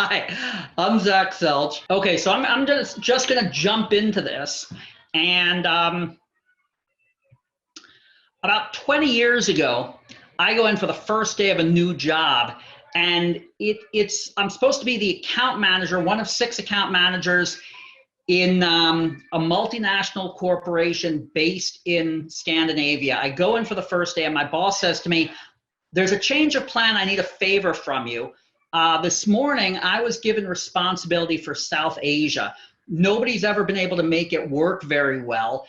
Hi, I'm Zach Selch. Okay, so I'm just gonna jump into this. And about 20 years ago, I go in for the first day of a new job, and I'm supposed to be the account manager, one of 6 account managers in a multinational corporation based in Scandinavia. I go in for the first day, and my boss says to me, "There's a change of plan. I need a favor from you." This morning, I was given responsibility for South Asia. Nobody's ever been able to make it work very well.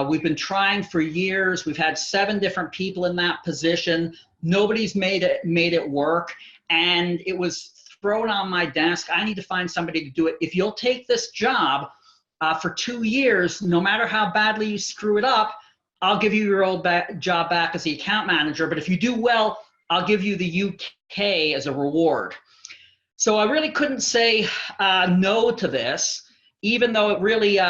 We've been trying for years. We've had 7 different people in that position. Nobody's made it work, and it was thrown on my desk. I need to find somebody to do it. If you'll take this job for 2 years, no matter how badly you screw it up, I'll give you your old job back as the account manager. But if you do well, I'll give you the UK as a reward. So I really couldn't say no to this, even though it really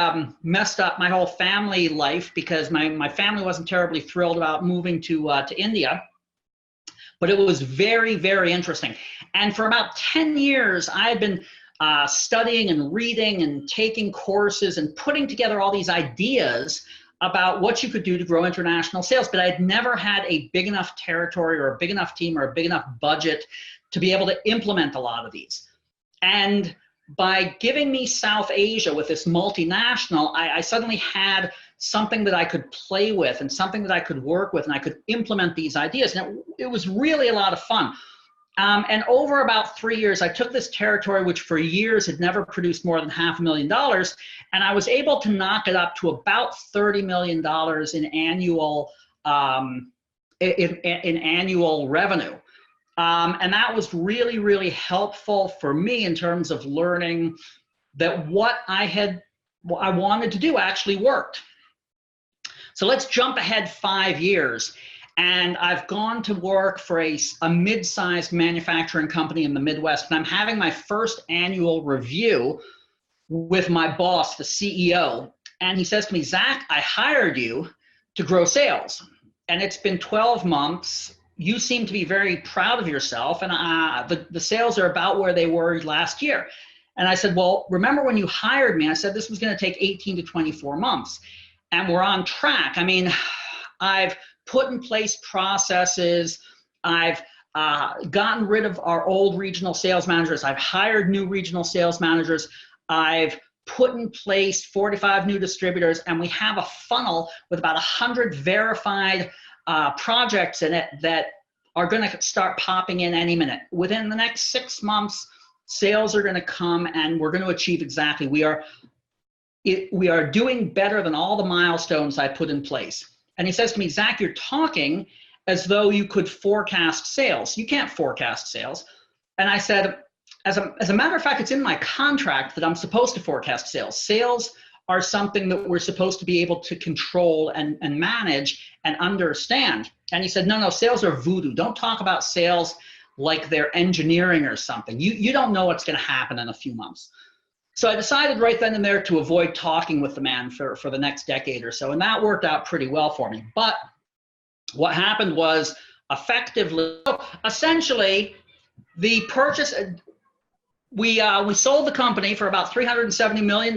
messed up my whole family life, because my family wasn't terribly thrilled about moving to India. But it was very, very interesting. And for about 10 years, I had been studying and reading and taking courses and putting together all these ideas about what you could do to grow international sales. But I'd never had a big enough territory or a big enough team or a big enough budget to be able to implement a lot of these. And by giving me South Asia with this multinational, I suddenly had something that I could play with and something that I could work with, and I could implement these ideas. And it was really a lot of fun. And over about 3 years, I took this territory, which for years had never produced more than $500,000, and I was able to knock it up to about $30 million in annual revenue. And that was really, really helpful for me in terms of learning that what I wanted to do actually worked. So let's jump ahead 5 years. And I've gone to work for a mid-sized manufacturing company in the Midwest. And I'm having my first annual review with my boss, the CEO. And he says to me, "Zach, I hired you to grow sales. And it's been 12 months. You seem to be very proud of yourself. And the sales are about where they were last year." And I said, "Well, remember when you hired me, I said this was going to take 18 to 24 months. And we're on track. I mean, I've put in place processes. I've gotten rid of our old regional sales managers. I've hired new regional sales managers. I've put in place 45 new distributors. And we have a funnel with about 100 verified projects in it that are going to start popping in any minute. Within the next 6 months, sales are going to come, and we're going to achieve exactly. We are doing better than all the milestones I put in place." And he says to me, "Zach, you're talking as though you could forecast sales. You can't forecast sales." And I said, as a matter of fact, it's in my contract that I'm supposed to forecast sales. Sales are something that we're supposed to be able to control and manage and understand. And he said, no, sales are voodoo. Don't talk about sales like they're engineering or something. You don't know what's going to happen in a few months. So I decided right then and there to avoid talking with the man for the next decade or so, and that worked out pretty well for me. But what happened was, essentially, the purchase, we sold the company for about $370 million,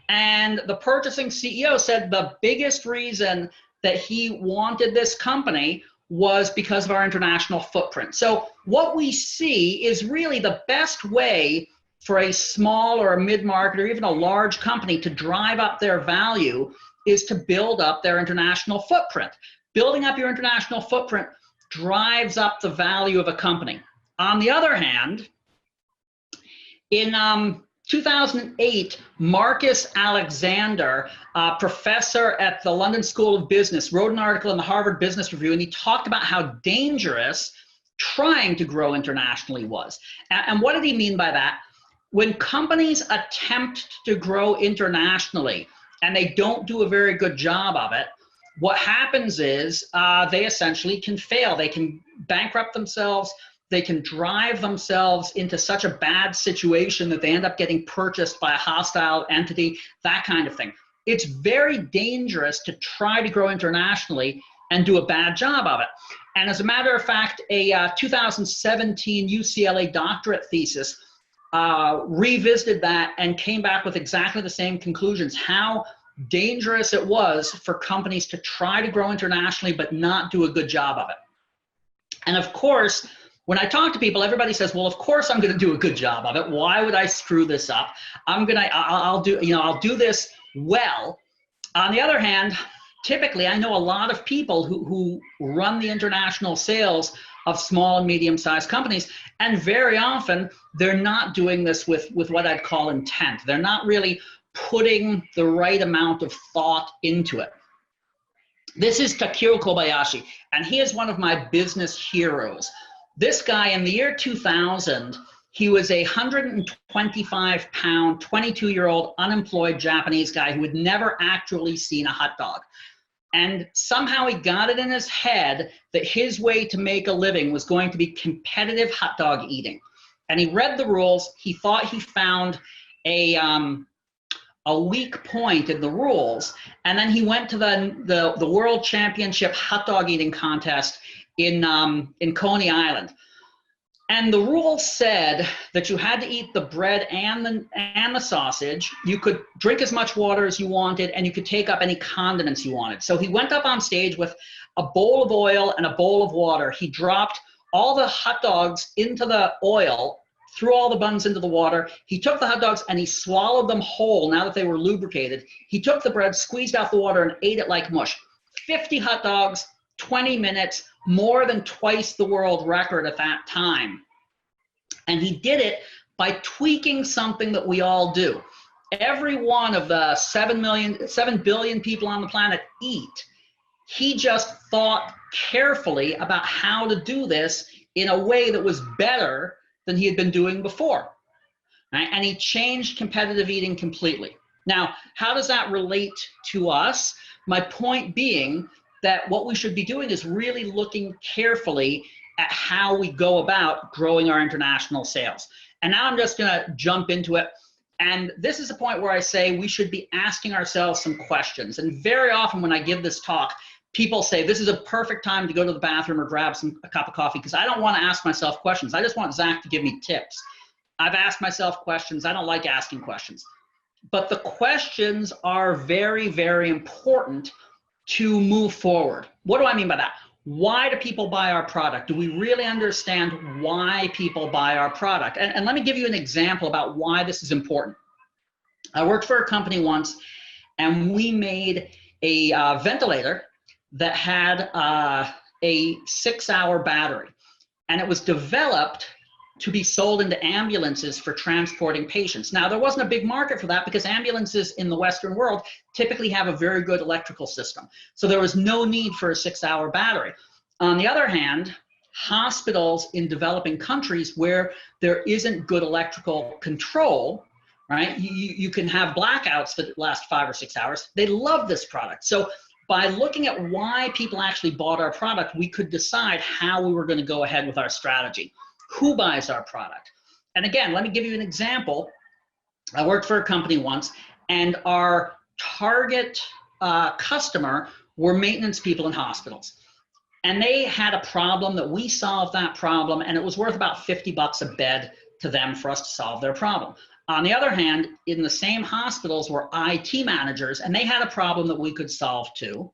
and the purchasing CEO said the biggest reason that he wanted this company was because of our international footprint. So what we see is really the best way for a small or a mid-market or even a large company to drive up their value is to build up their international footprint. Building up your international footprint drives up the value of a company. On the other hand, in 2008, Marcus Alexander, a professor at the London School of Business, wrote an article in the Harvard Business Review, and he talked about how dangerous trying to grow internationally was. And what did he mean by that? When companies attempt to grow internationally and they don't do a very good job of it, what happens is they essentially can fail. They can bankrupt themselves. They can drive themselves into such a bad situation that they end up getting purchased by a hostile entity, that kind of thing. It's very dangerous to try to grow internationally and do a bad job of it. And as a matter of fact, a 2017 UCLA doctorate thesis revisited that and came back with exactly the same conclusions, how dangerous it was for companies to try to grow internationally but not do a good job of it. And of course, when I talk to people, everybody says, well, of course I'm going to do a good job of it. Why would I screw this up? I'll do this well. On the other hand, typically I know a lot of people who run the international sales of small and medium-sized companies, and very often they're not doing this with what I'd call intent. They're not really putting the right amount of thought into it. This is Takiro Kobayashi, and he is one of my business heroes. This guy, in the year 2000, he was a 125-pound, 22-year-old unemployed Japanese guy who had never actually seen a hot dog. And somehow he got it in his head that his way to make a living was going to be competitive hot dog eating. And he read the rules. He thought he found a weak point in the rules. And then he went to the World Championship hot dog eating contest in Coney Island. And the rules said that you had to eat the bread and the sausage. You could drink as much water as you wanted, and you could take up any condiments you wanted. So he went up on stage with a bowl of oil and a bowl of water. He dropped all the hot dogs into the oil, threw all the buns into the water. He took the hot dogs and he swallowed them whole now that they were lubricated. He took the bread, squeezed out the water, and ate it like mush. 50 hot dogs, 20 minutes, more than twice the world record at that time. And he did it by tweaking something that we all do. Every one of the 7 billion people on the planet eat. He just thought carefully about how to do this in a way that was better than he had been doing before. Right? And he changed competitive eating completely. Now, how does that relate to us? My point being that what we should be doing is really looking carefully at how we go about growing our international sales. And now I'm just gonna jump into it. And this is a point where I say we should be asking ourselves some questions. And very often when I give this talk, people say, this is a perfect time to go to the bathroom or grab a cup of coffee, because I don't wanna ask myself questions. I just want Zach to give me tips. I've asked myself questions. I don't like asking questions. But the questions are very, very important to move forward. What do I mean by that? Why do people buy our product? Do we really understand why people buy our product? And let me give you an example about why this is important. I worked for a company once, and we made a ventilator that had a 6-hour battery. And it was developed to be sold into ambulances for transporting patients. Now, there wasn't a big market for that because ambulances in the Western world typically have a very good electrical system. So there was no need for a 6-hour battery. On the other hand, hospitals in developing countries where there isn't good electrical control, right? You can have blackouts that last 5 or 6 hours. They love this product. So by looking at why people actually bought our product, we could decide how we were going to go ahead with our strategy. Who buys our product? And again, let me give you an example. I worked for a company once, and our target customer were maintenance people in hospitals. And they had a problem that we solved that problem, and it was worth about $50 a bed to them for us to solve their problem. On the other hand, in the same hospitals were IT managers, and they had a problem that we could solve too,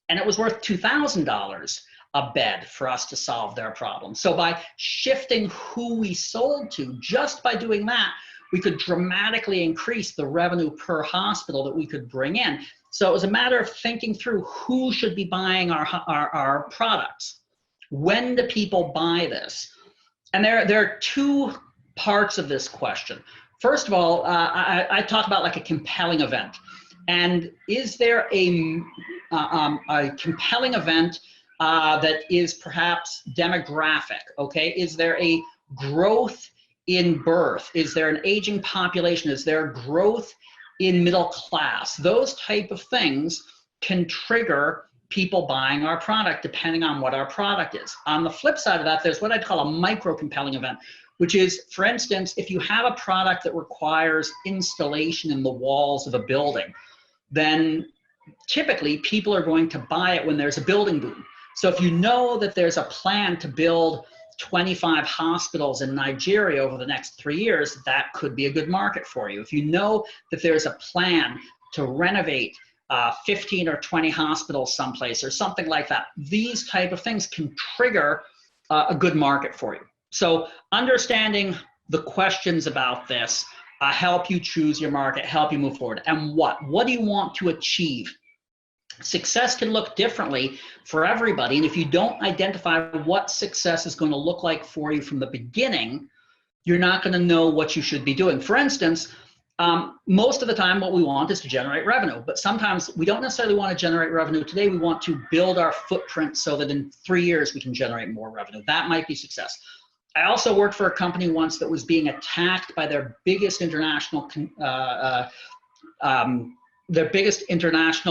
and it was worth $2,000 a bed for us to solve their problem. So by shifting who we sold to, just by doing that, we could dramatically increase the revenue per hospital that we could bring in. So it was a matter of thinking through who should be buying our products. When do people buy this? And there are two parts of this question. First of all, I talk about like a compelling event. And is there a compelling event that is perhaps demographic, okay? Is there a growth in birth? Is there an aging population? Is there growth in middle class? Those type of things can trigger people buying our product depending on what our product is. On the flip side of that, there's what I'd call a micro compelling event, which is, for instance, if you have a product that requires installation in the walls of a building, then typically people are going to buy it when there's a building boom. So if you know that there's a plan to build 25 hospitals in Nigeria over the next 3 years, that could be a good market for you. If you know that there's a plan to renovate 15 or 20 hospitals someplace or something like that, these type of things can trigger a good market for you. So understanding the questions about this help you choose your market, help you move forward. And what do you want to achieve? Success can look differently for everybody. And if you don't identify what success is going to look like for you from the beginning, you're not going to know what you should be doing. For instance, most of the time what we want is to generate revenue, but sometimes we don't necessarily want to generate revenue today. We want to build our footprint so that in 3 years we can generate more revenue. That might be success. I also worked for a company once that was being attacked by their biggest international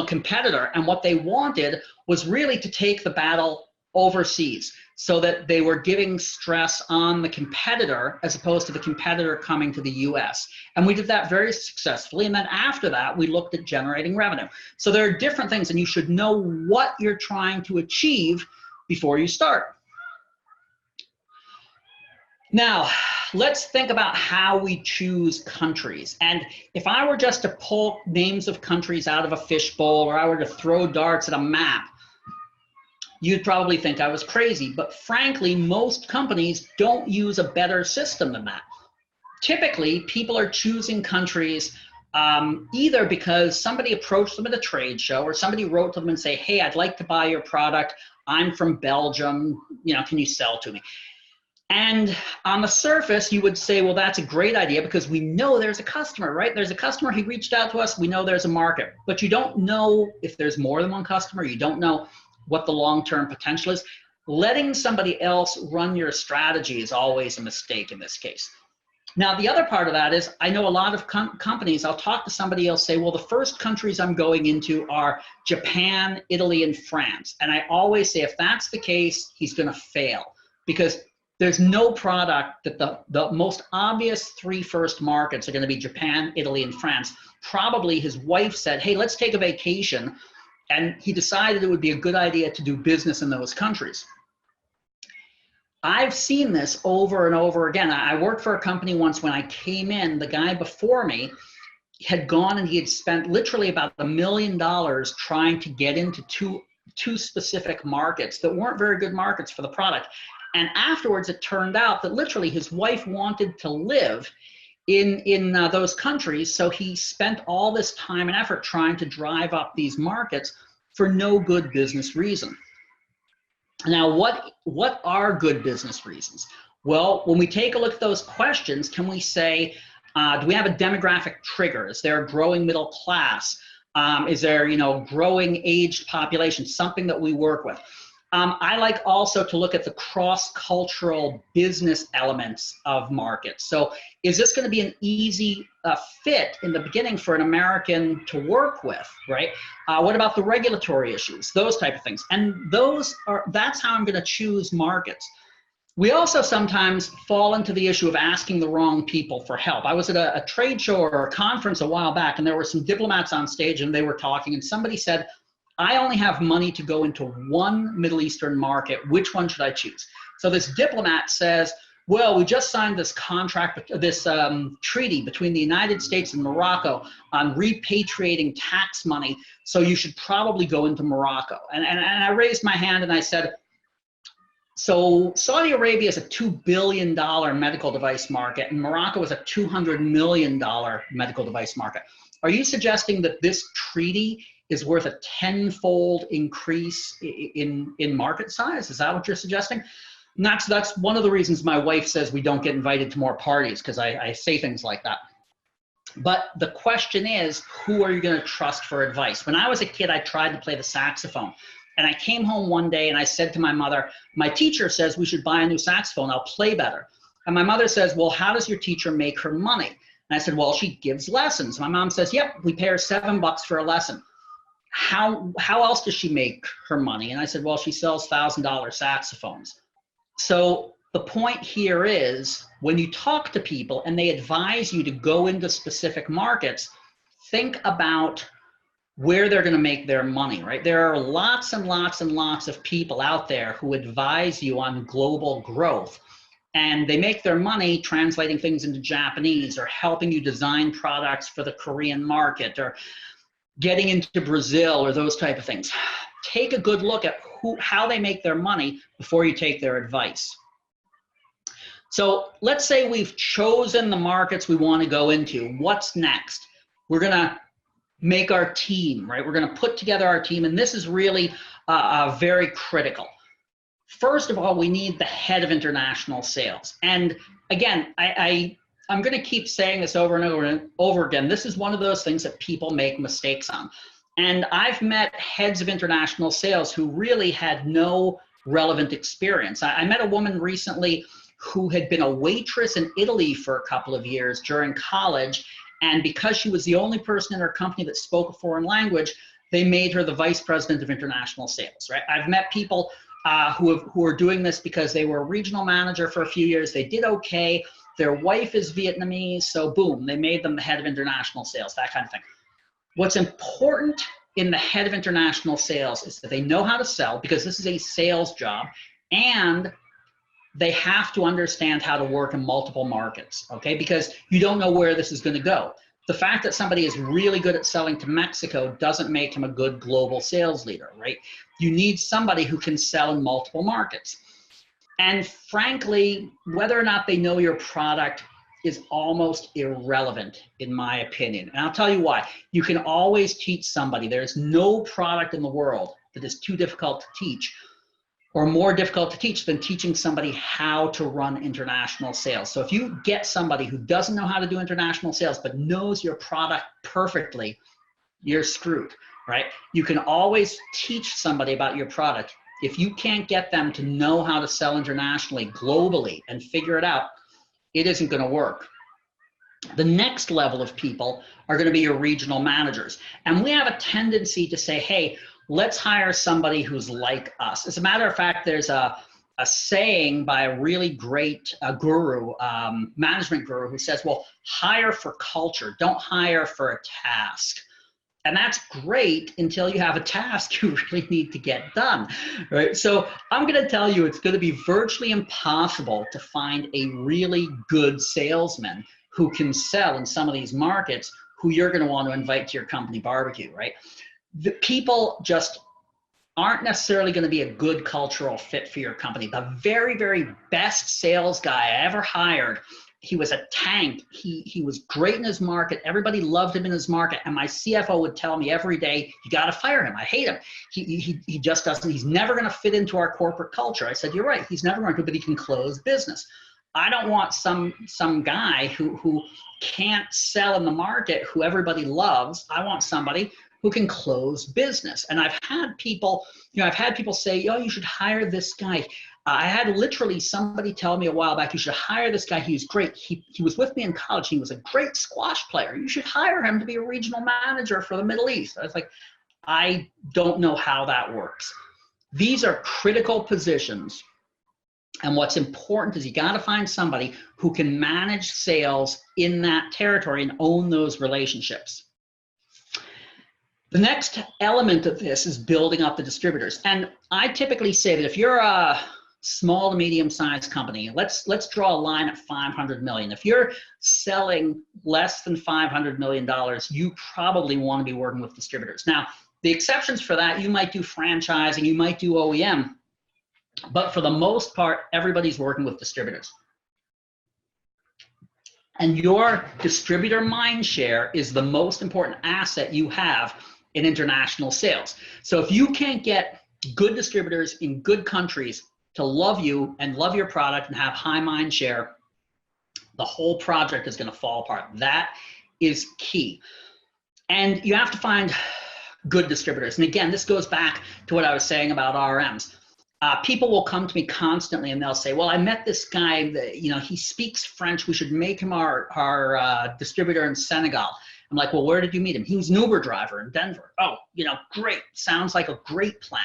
competitor, and what they wanted was really to take the battle overseas, so that they were giving stress on the competitor as opposed to the competitor coming to the US. And we did that very successfully. And then after that, we looked at generating revenue. So there are different things, and you should know what you're trying to achieve before you start. Now, let's think about how we choose countries. And if I were just to pull names of countries out of a fishbowl, or I were to throw darts at a map, you'd probably think I was crazy. But frankly, most companies don't use a better system than that. Typically, people are choosing countries either because somebody approached them at a trade show, or somebody wrote to them and say, hey, I'd like to buy your product. I'm from Belgium. Can you sell to me? And on the surface, you would say, well, that's a great idea because we know there's a customer, right? There's a customer, he reached out to us, we know there's a market. But you don't know if there's more than one customer. You don't know what the long-term potential is. Letting somebody else run your strategy is always a mistake in this case. Now, the other part of that is, I know a lot of companies, I'll talk to somebody else, say, well, the first countries I'm going into are Japan, Italy, and France. And I always say, if that's the case, he's going to fail, because there's no product that the most obvious 3 first markets are going to be Japan, Italy, and France. Probably his wife said, hey, let's take a vacation. And he decided it would be a good idea to do business in those countries. I've seen this over and over again. I worked for a company once. When I came in, the guy before me had gone and he had spent literally about $1 million trying to get into two specific markets that weren't very good markets for the product. And afterwards, it turned out that literally his wife wanted to live in those countries. So he spent all this time and effort trying to drive up these markets for no good business reason. Now, what are good business reasons? Well, when we take a look at those questions, can we say, do we have a demographic trigger? Is there a growing middle class? Is there, growing aged population, something that we work with? I like also to look at the cross-cultural business elements of markets. So is this going to be an easy fit in the beginning for an American to work with, right? What about the regulatory issues, those type of things? And that's how I'm going to choose markets. We also sometimes fall into the issue of asking the wrong people for help. I was at a trade show or a conference a while back, and there were some diplomats on stage, and they were talking, and somebody said, I only have money to go into one Middle Eastern market. Which one should I choose? So this diplomat says, well, we just signed this contract, this treaty between the United States and Morocco on repatriating tax money. So you should probably go into Morocco. And I raised my hand and I said, so Saudi Arabia is a $2 billion medical device market, and Morocco is a $200 million medical device market. Are you suggesting that this treaty is worth a 10-fold increase in market size? Is that what you're suggesting? And that's one of the reasons my wife says we don't get invited to more parties, because I say things like that. But the question is, who are you going to trust for advice? When I was a kid, I tried to play the saxophone. And I came home one day and I said to my mother, my teacher says we should buy a new saxophone. I'll play better. And my mother says, well, how does your teacher make her money? And I said, well, she gives lessons. My mom says, yep, we pay her $7 for a lesson. How else does she make her money? And I said, well, she sells $1,000 saxophones. So the point here is, when you talk to people and they advise you to go into specific markets, think about where they're going to make their money, right? There are lots and lots and lots of people out there who advise you on global growth, and they make their money translating things into Japanese or helping you design products for the Korean market or getting into Brazil or those type of things. Take a good look at how they make their money before you take their advice. So let's say we've chosen the markets we want to go into. What's next? We're going to make our team, right? We're going to put together our team, and this is really very critical. First of all, we need the head of international sales. And again, I'm going to keep saying this over and over and over again. This is one of those things that people make mistakes on. And I've met heads of international sales who really had no relevant experience. I met a woman recently who had been a waitress in Italy for a couple of years during college. And because she was the only person in her company that spoke a foreign language, they made her the vice president of international sales, right? I've met people who are doing this because they were a regional manager for a few years. They did okay. Their wife is Vietnamese, so boom, they made them the head of international sales, that kind of thing. What's important in the head of international sales is that they know how to sell, because this is a sales job, and they have to understand how to work in multiple markets, okay? Because you don't know where this is going to go. The fact that somebody is really good at selling to Mexico doesn't make him a good global sales leader, right? You need somebody who can sell in multiple markets. And frankly, whether or not they know your product is almost irrelevant, in my opinion. And I'll tell you why. You can always teach somebody. There's no product in the world that is too difficult to teach or more difficult to teach than teaching somebody how to run international sales. So if you get somebody who doesn't know how to do international sales but knows your product perfectly, you're screwed, right? You can always teach somebody about your product. If you can't get them to know how to sell internationally, globally, and figure it out, it isn't going to work. The next level of people are going to be your regional managers. And we have a tendency to say, hey, let's hire somebody who's like us. As a matter of fact, there's a saying by a really great guru, management guru, who says, well, hire for culture, don't hire for a task. And that's great until you have a task you really need to get done, right? So I'm going to tell you, it's going to be virtually impossible to find a really good salesman who can sell in some of these markets who you're going to want to invite to your company barbecue, right? The people just aren't necessarily going to be a good cultural fit for your company. The very, very best sales guy I ever hired, he was a tank. He was great in his market. Everybody loved him in his market. And my CFO would tell me every day, you got to fire him. I hate him. He just doesn't, he's never going to fit into our corporate culture. I said, you're right. He's never going to, but he can close business. I don't want some guy who can't sell in the market, who everybody loves. I want somebody who can close business. And I've had people, say, oh, you should hire this guy. I had literally somebody tell me a while back, you should hire this guy. He's great. He was with me in college. He was a great squash player. You should hire him to be a regional manager for the Middle East. I was like, I don't know how that works. These are critical positions. And what's important is you got to find somebody who can manage sales in that territory and own those relationships. The next element of this is building up the distributors. And I typically say that if you're a small to medium-sized company, let's draw a line at 500 million. If you're selling less than $500 million, you probably want to be working with distributors. Now, the exceptions for that, you might do franchising, you might do OEM, but for the most part, everybody's working with distributors. And your distributor mind share is the most important asset you have in international sales. So if you can't get good distributors in good countries to love you and love your product and have high mind share, the whole project is going to fall apart. That is key. And you have to find good distributors. And again, this goes back to what I was saying about RMs. People will come to me constantly and they'll say, well, I met this guy that, he speaks French. We should make him our distributor in Senegal. I'm like, well, where did you meet him? He was an Uber driver in Denver. Oh, great. Sounds like a great plan.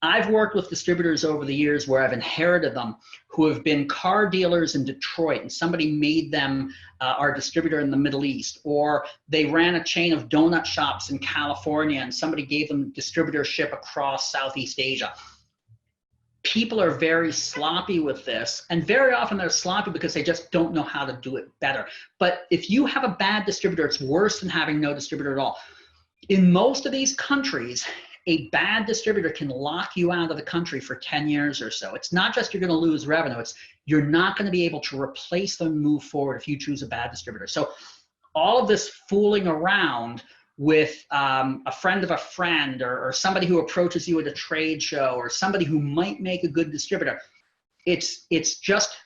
I've worked with distributors over the years where I've inherited them who have been car dealers in Detroit, and somebody made them our distributor in the Middle East, or they ran a chain of donut shops in California and somebody gave them distributorship across Southeast Asia. People are very sloppy with this, and very often they're sloppy because they just don't know how to do it better. But if you have a bad distributor, it's worse than having no distributor at all. In most of these countries, a bad distributor can lock you out of the country for 10 years or so. It's not just you're going to lose revenue, it's you're not going to be able to replace them and move forward if you choose a bad distributor. So all of this fooling around with a friend of a friend, or somebody who approaches you at a trade show, or somebody who might make a good distributor, it's just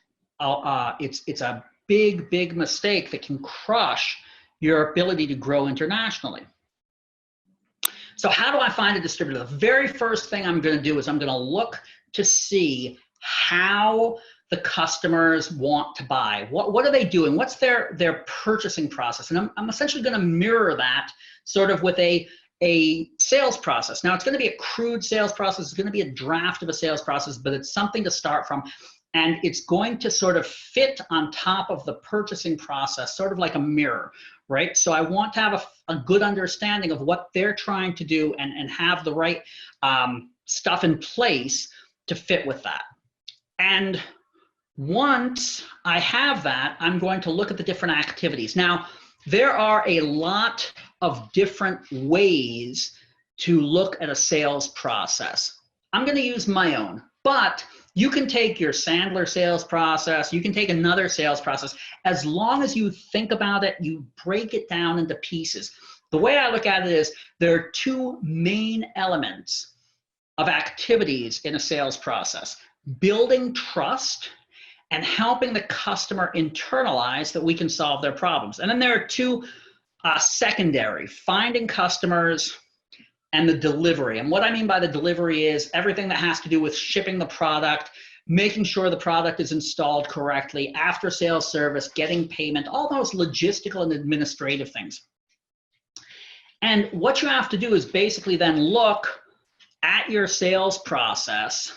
it's a big mistake that can crush your ability to grow internationally. So how do I find a distributor? The very first thing I'm going to do is I'm going to look to see how the customers want to buy. What are they doing? What's their purchasing process? And I'm essentially going to mirror that sort of with a sales process. Now, it's going to be a crude sales process. It's going to be a draft of a sales process, but it's something to start from. And it's going to sort of fit on top of the purchasing process, sort of like a mirror, right? So I want to have a good understanding of what they're trying to do and have the right stuff in place to fit with that. And once I have that, I'm going to look at the different activities. Now, there are a lot of different ways to look at a sales process. I'm going to use my own, but you can take your Sandler sales process, you can take another sales process. As long as you think about it, you break it down into pieces. The way I look at it is there are two main elements of activities in a sales process: building trust and helping the customer internalize that we can solve their problems. And then there are two secondary: finding customers and the delivery. And what I mean by the delivery is everything that has to do with shipping the product, making sure the product is installed correctly, after sales service, getting payment, all those logistical and administrative things. And what you have to do is basically then look at your sales process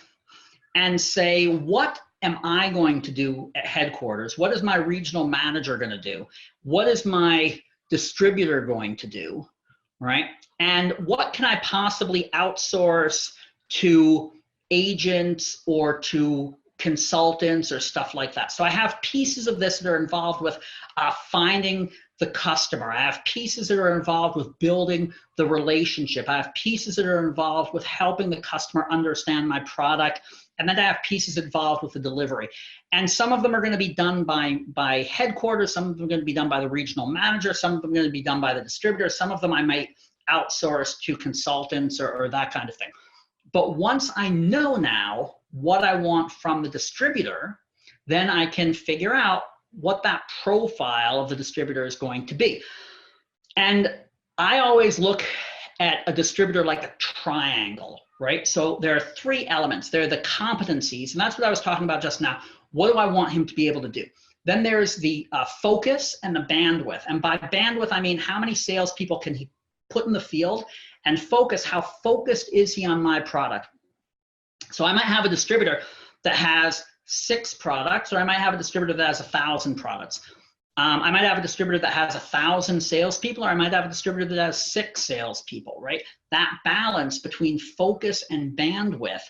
and say, what am I going to do at headquarters? What is my regional manager going to do? What is my distributor going to do, right? And what can I possibly outsource to agents or to consultants or stuff like that? So I have pieces of this that are involved with finding the customer. I have pieces that are involved with building the relationship. I have pieces that are involved with helping the customer understand my product. And then I have pieces involved with the delivery. And some of them are going to be done by headquarters. Some of them are going to be done by the regional manager. Some of them are going to be done by the distributor. Some of them I might outsource to consultants or that kind of thing. But once I know now what I want from the distributor, then I can figure out what that profile of the distributor is going to be. And I always look at a distributor like a triangle, right? So there are three elements. There are the competencies, and that's what I was talking about just now. What do I want him to be able to do? Then there's the focus and the bandwidth. And by bandwidth, I mean how many salespeople can he put in the field, and focus, how focused is he on my product? So I might have a distributor that has 6 products, or I might have a distributor that has 1,000 products. I might have a distributor that has 1,000 salespeople, or I might have a distributor that has 6 salespeople, right? That balance between focus and bandwidth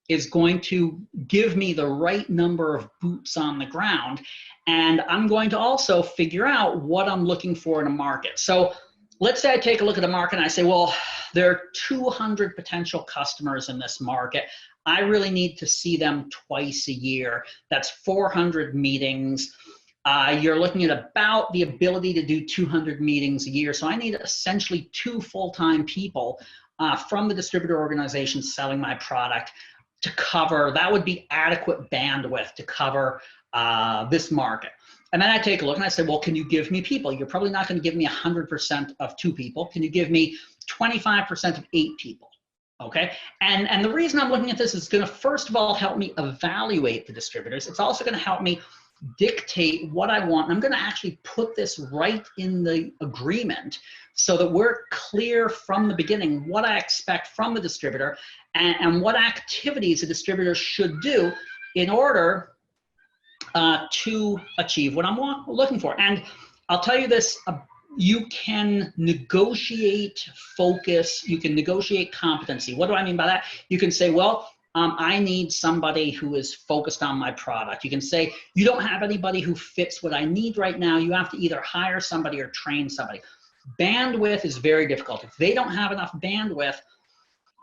is going to give me the right number of boots on the ground. And I'm going to also figure out what I'm looking for in a market. So let's say I take a look at a market and I say, well, there are 200 potential customers in this market. I really need to see them twice a year. That's 400 meetings. You're looking at about the ability to do 200 meetings a year. So I need essentially 2 full-time people from the distributor organization selling my product to cover. That would be adequate bandwidth to cover this market. And then I take a look and I say, well, can you give me people? You're probably not going to give me 100% of 2 people. Can you give me 25% of 8 people? Okay. And the reason I'm looking at this is going to, first of all, help me evaluate the distributors. It's also going to help me dictate what I want. I'm going to actually put this right in the agreement so that we're clear from the beginning what I expect from the distributor and what activities a distributor should do in order to achieve what I'm looking for. And I'll tell you this, you can negotiate focus, you can negotiate competency. What do I mean by that? You can say, well, I need somebody who is focused on my product. You can say, you don't have anybody who fits what I need right now. You have to either hire somebody or train somebody. Bandwidth is very difficult. If they don't have enough bandwidth,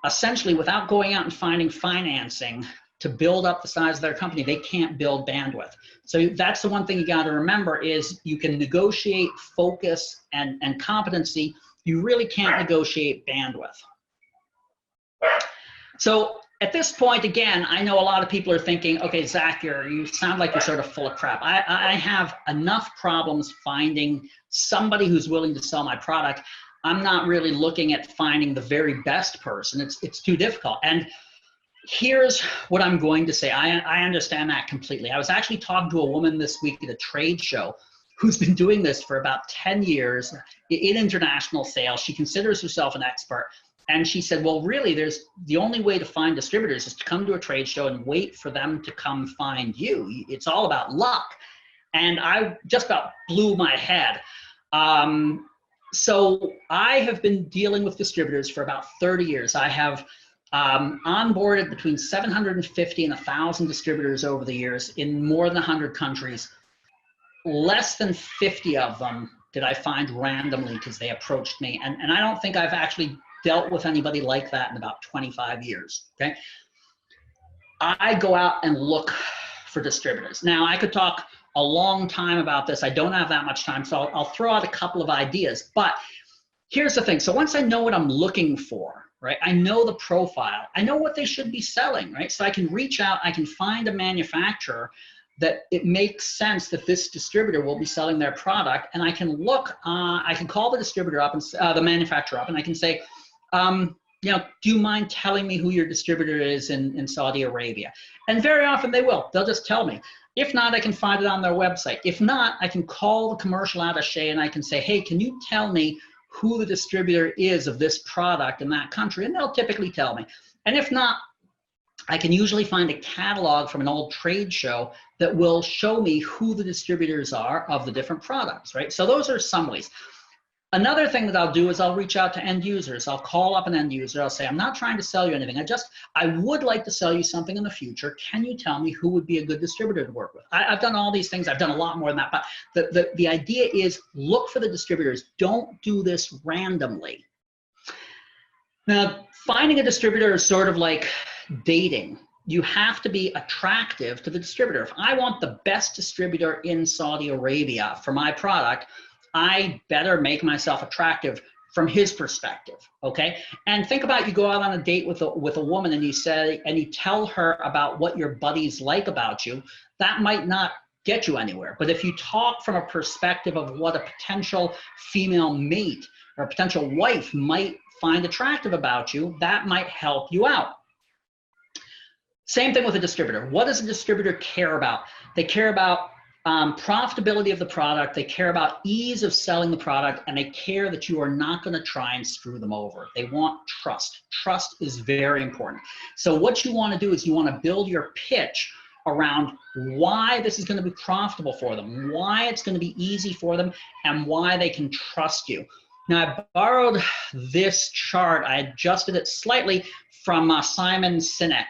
essentially without going out and finding financing to build up the size of their company, they can't build bandwidth. So that's the one thing you got to remember is you can negotiate focus and competency. You really can't negotiate bandwidth. So at this point, again, I know a lot of people are thinking, okay, Zach, you sound like you're sort of full of crap. I have enough problems finding somebody who's willing to sell my product. I'm not really looking at finding the very best person. It's too difficult. And here's what I'm going to say. I understand that completely. I was actually talking to a woman this week at a trade show who's been doing this for about 10 years in international sales. She considers herself an expert. And she said, well, really, the only way to find distributors is to come to a trade show and wait for them to come find you. It's all about luck. And I just about blew my head. So I have been dealing with distributors for about 30 years. I have onboarded between 750 and 1,000 distributors over the years in more than 100 countries. Less than 50 of them did I find randomly because they approached me. And I don't think I've actually dealt with anybody like that in about 25 years, okay? I go out and look for distributors. Now, I could talk a long time about this. I don't have that much time, so I'll throw out a couple of ideas. But here's the thing. So once I know what I'm looking for, right, I know the profile, I know what they should be selling, right? So I can reach out, I can find a manufacturer that it makes sense that this distributor will be selling their product, and I can look, I can call the distributor up, and the manufacturer up, and I can say, you know, do you mind telling me who your distributor is in Saudi Arabia? And very often they will. They'll just tell me. If not, I can find it on their website. If not, I can call the commercial attaché and I can say, hey, can you tell me who the distributor is of this product in that country? And they'll typically tell me. And if not, I can usually find a catalog from an old trade show that will show me who the distributors are of the different products, right? So those are some ways. Another thing that I'll do is I'll reach out to end users. I'll call up an end user. I'll say, I'm not trying to sell you anything. I would like to sell you something in the future. Can you tell me who would be a good distributor to work with? I've done all these things. I've done a lot more than that. But the idea is look for the distributors. Don't do this randomly. Now, finding a distributor is sort of like dating. You have to be attractive to the distributor. If I want the best distributor in Saudi Arabia for my product, I better make myself attractive from his perspective, okay? And think about, you go out on a date with a woman and you tell her about what your buddies like about you. That might not get you anywhere. But if you talk from a perspective of what a potential female mate or a potential wife might find attractive about you, that might help you out. Same thing with a distributor. What does a distributor care about? They care about profitability of the product, they care about ease of selling the product, and they care that you are not going to try and screw them over. They want trust. Trust is very important. So what you want to do is you want to build your pitch around why this is going to be profitable for them, why it's going to be easy for them, and why they can trust you. Now, I borrowed this chart, I adjusted it slightly from Simon Sinek.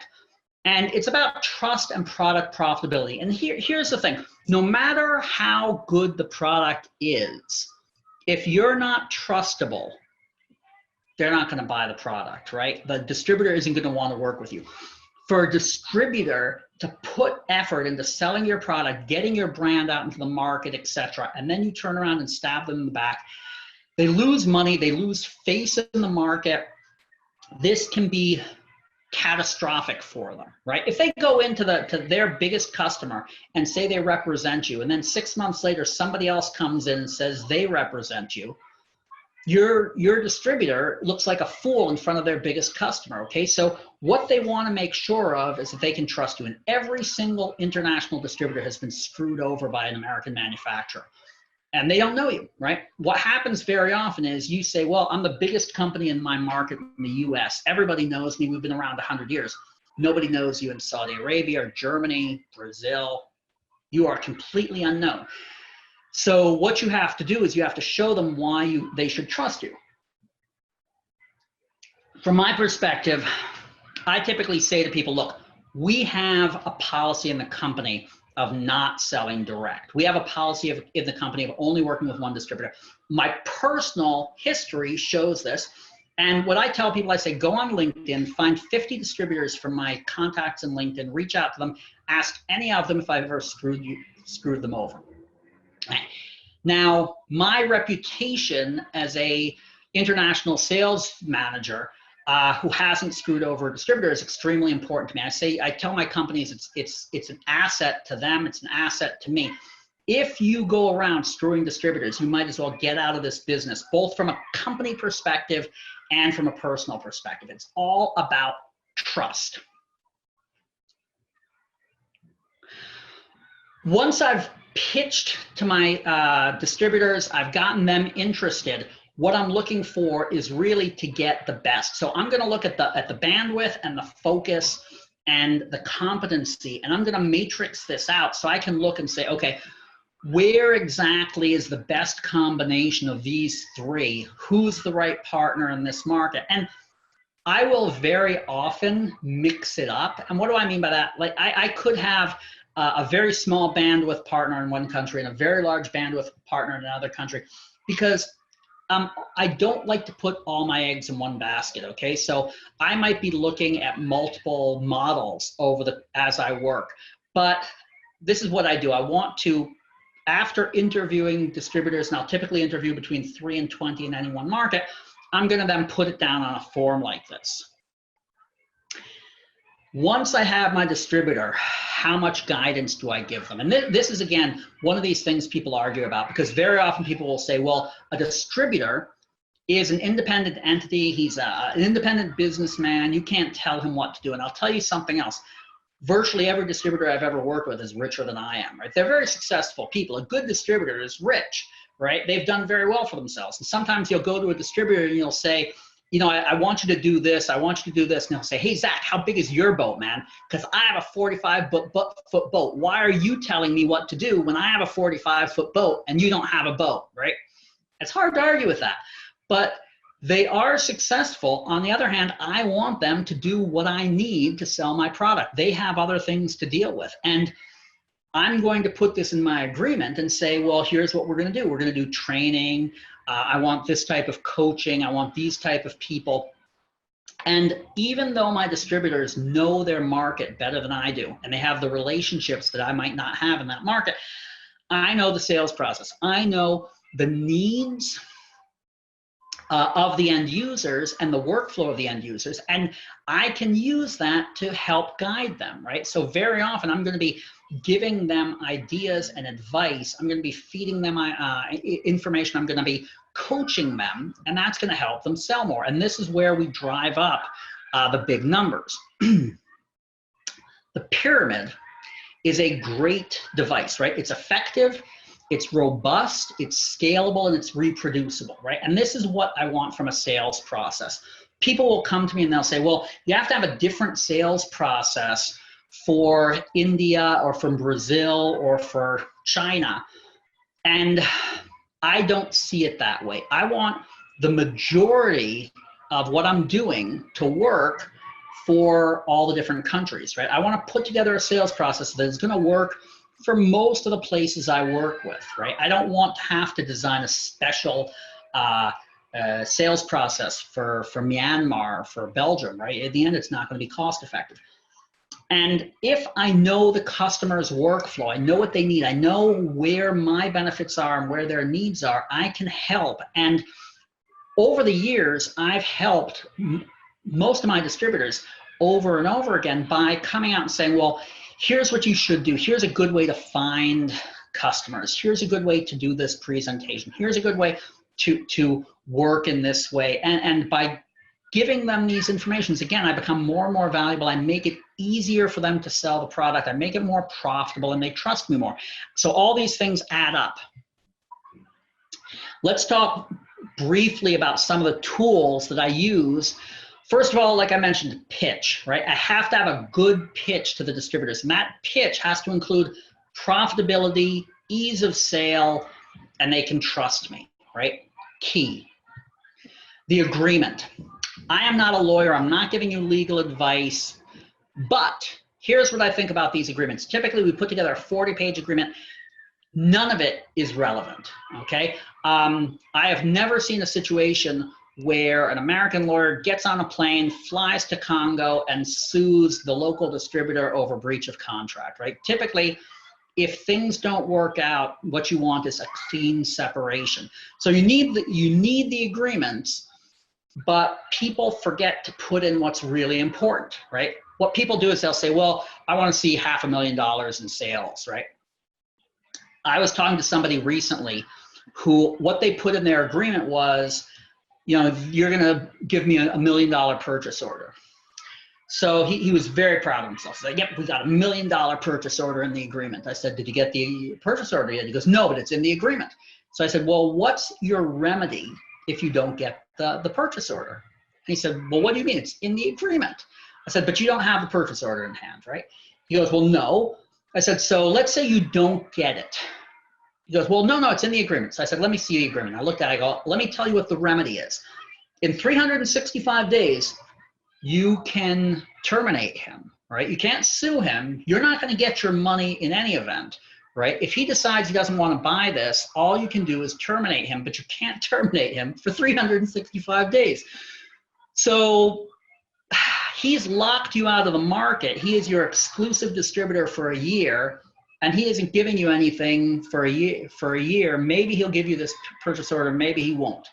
And it's about trust and product profitability. And here's the thing. No matter how good the product is, if you're not trustable, they're not going to buy the product, right? The distributor isn't going to want to work with you. For a distributor to put effort into selling your product, getting your brand out into the market, etc., and then you turn around and stab them in the back, they lose money, they lose face in the market. This can be catastrophic for them, right? If they go into their biggest customer and say they represent you, and then 6 months later somebody else comes in and says they represent you, your distributor looks like a fool in front of their biggest customer, okay? So what they want to make sure of is that they can trust you. And every single international distributor has been screwed over by an American manufacturer. And they don't know you, right? What happens very often is you say, well, I'm the biggest company in my market in the US. Everybody knows me. We've been around 100 years. Nobody knows you in Saudi Arabia or Germany, Brazil. You are completely unknown. So what you have to do is you have to show them why they should trust you. From my perspective, I typically say to people, look, we have a policy in the company of not selling direct. We have a policy in the company of only working with one distributor. My personal history shows this. And what I tell people, I say, go on LinkedIn, find 50 distributors from my contacts in LinkedIn, reach out to them, ask any of them if I've ever screwed them over. Now, my reputation as a international sales manager who hasn't screwed over a distributor is extremely important to me. I tell my companies it's an asset to them, it's an asset to me. If you go around screwing distributors, you might as well get out of this business, both from a company perspective and from a personal perspective. It's all about trust. Once I've pitched to my distributors, I've gotten them interested, what I'm looking for is really to get the best. So I'm going to look at the bandwidth and the focus and the competency, and I'm going to matrix this out so I can look and say, okay, where exactly is the best combination of these three? Who's the right partner in this market? And I will very often mix it up. And what do I mean by that? Like I could have a very small bandwidth partner in one country and a very large bandwidth partner in another country, because I don't like to put all my eggs in one basket, okay? So I might be looking at multiple models as I work, but this is what I do. I want to, after interviewing distributors, and I'll typically interview between 3 and 20 in any one market, I'm gonna then put it down on a form like this. Once I have my distributor, how much guidance do I give them? And this is, again, one of these things people argue about, because very often people will say, well, a distributor is an independent entity. He's an independent businessman. You can't tell him what to do. And I'll tell you something else. Virtually every distributor I've ever worked with is richer than I am, right? They're very successful people. A good distributor is rich, right? They've done very well for themselves. And sometimes you'll go to a distributor and you'll say, you know, I want you to do this. I want you to do this. And they'll say, hey, Zach, how big is your boat, man? Because I have a 45-foot boat. Why are you telling me what to do when I have a 45-foot boat and you don't have a boat, right? It's hard to argue with that. But they are successful. On the other hand, I want them to do what I need to sell my product. They have other things to deal with. And I'm going to put this in my agreement and say, well, here's what we're going to do. We're going to do training. I want this type of coaching. I want these type of people. And even though my distributors know their market better than I do, and they have the relationships that I might not have in that market, I know the sales process. I know the needs of the end users and the workflow of the end users. And I can use that to help guide them, right? So very often I'm going to be giving them ideas and advice. I'm going to be feeding them information. I'm going to be coaching them, and that's going to help them sell more. And this is where we drive up the big numbers. The pyramid is a great device, right? It's effective, it's robust, it's scalable, and it's reproducible, right? And this is what I want from a sales process. People will come to me and they'll say, well, you have to have a different sales process for India or from Brazil or for China. And I don't see it that way. I want the majority of what I'm doing to work for all the different countries, right? I want to put together a sales process that is going to work for most of the places I work with, right? I don't want to have to design a special sales process for Myanmar, for Belgium, right? At the end, it's not going to be cost effective. And if I know the customer's workflow, I know what they need, I know where my benefits are and where their needs are, I can help. And over the years, I've helped most of my distributors over and over again by coming out and saying, well, here's what you should do. Here's a good way to find customers. Here's a good way to do this presentation. Here's a good way to work in this way. And by giving them these informations, again, I become more and more valuable. I make it easier for them to sell the product. I make it more profitable, and they trust me more. So all these things add up. Let's talk briefly about some of the tools that I use. First of all, like I mentioned, pitch, right? I have to have a good pitch to the distributors, and that pitch has to include profitability, ease of sale, and they can trust me, right? Key. The agreement. I am not a lawyer. I'm not giving you legal advice, but here's what I think about these agreements. Typically, we put together a 40-page agreement. None of it is relevant, okay? I have never seen a situation where an American lawyer gets on a plane, flies to Congo, and sues the local distributor over breach of contract, right? Typically, if things don't work out, what you want is a clean separation. So you need the agreements, but people forget to put in what's really important, right? What people do is they'll say, well, I want to see $500,000 in sales, right? I was talking to somebody recently who, what they put in their agreement was, you know, you're going to give me a $1 million purchase order. So he was very proud of himself. He's like, yep, we got a $1 million purchase order in the agreement. I said, did you get the purchase order yet? He goes, no, but it's in the agreement. So I said, well, what's your remedy if you don't get the purchase order? And he said, well, what do you mean? It's in the agreement. I said, but you don't have the purchase order in hand, right? He goes, well, no. I said, so let's say you don't get it. He goes, well, no, it's in the agreement. So I said, let me see the agreement. I looked at it, I go, let me tell you what the remedy is. In 365 days, you can terminate him, right? You can't sue him. You're not going to get your money in any event, right? If he decides he doesn't want to buy this, all you can do is terminate him, but you can't terminate him for 365 days. So he's locked you out of the market. He is your exclusive distributor for a year, and he isn't giving you anything for a year. Maybe he'll give you this purchase order, maybe he won't.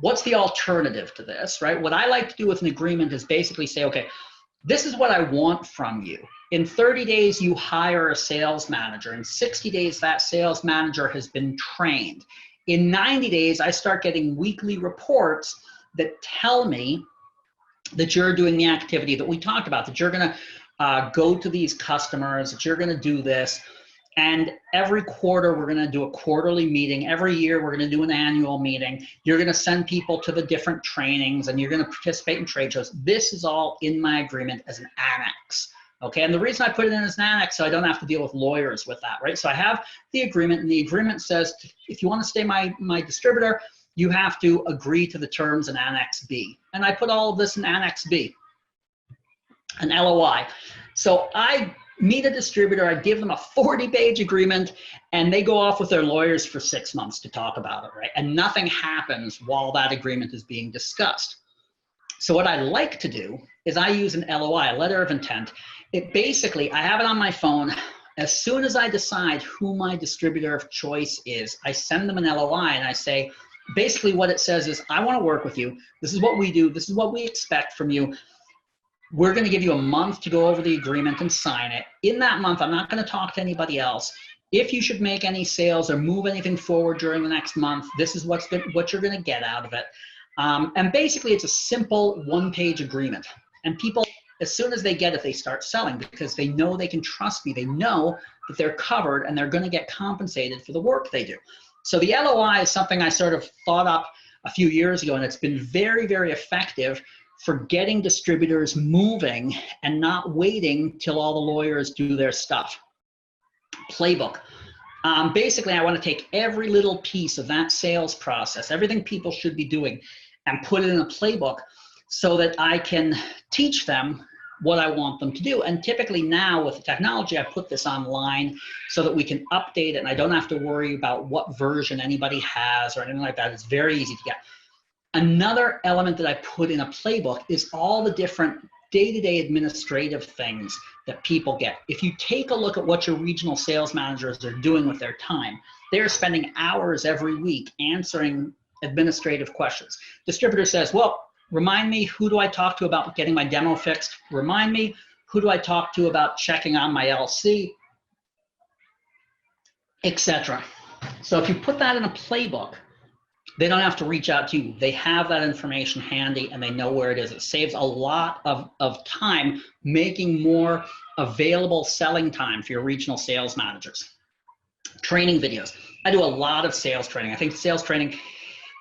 What's the alternative to this, right? What I like to do with an agreement is basically say, okay, this is what I want from you. In 30 days, you hire a sales manager. In 60 days, that sales manager has been trained. In 90 days, I start getting weekly reports that tell me that you're doing the activity that we talked about, that you're going to go to these customers, that you're going to do this. And every quarter, we're going to do a quarterly meeting. Every year, we're going to do an annual meeting. You're going to send people to the different trainings, and you're going to participate in trade shows. This is all in my agreement as an annex. Okay, and the reason I put it in as an annex, so I don't have to deal with lawyers with that, right? So I have the agreement, and the agreement says, if you want to stay my distributor, you have to agree to the terms in Annex B. And I put all of this in Annex B, an LOI. So I meet a distributor, I give them a 40-page agreement, and they go off with their lawyers for 6 months to talk about it, right? And nothing happens while that agreement is being discussed. So what I like to do is I use an LOI, a letter of intent. It basically, I have it on my phone. As soon as I decide who my distributor of choice is, I send them an LOI and I say, basically what it says is, I want to work with you. This is what we do. This is what we expect from you. We're going to give you a month to go over the agreement and sign it. In that month, I'm not going to talk to anybody else. If you should make any sales or move anything forward during the next month, this is what you're going to get out of it. And basically, it's a simple one-page agreement. And people, as soon as they get it, they start selling because they know they can trust me. They know that they're covered and they're going to get compensated for the work they do. So the LOI is something I sort of thought up a few years ago, and it's been very, very effective for getting distributors moving and not waiting till all the lawyers do their stuff. Playbook. Basically, I want to take every little piece of that sales process, everything people should be doing, and put it in a playbook so that I can teach them what I want them to do. And typically now with the technology, I put this online so that we can update it, and I don't have to worry about what version anybody has or anything like that. It's very easy to get. Another element that I put in a playbook is all the different day-to-day administrative things that people get. If you take a look at what your regional sales managers are doing with their time, they're spending hours every week answering administrative questions. Distributor says, well, remind me, who do I talk to about getting my demo fixed? Remind me, who do I talk to about checking on my LC, etc. So if you put that in a playbook, They don't have to reach out to you. They have that information handy and they know where it is. It saves a lot of time, making more available selling time for your regional sales managers. Training videos. I do a lot of sales training. I think sales training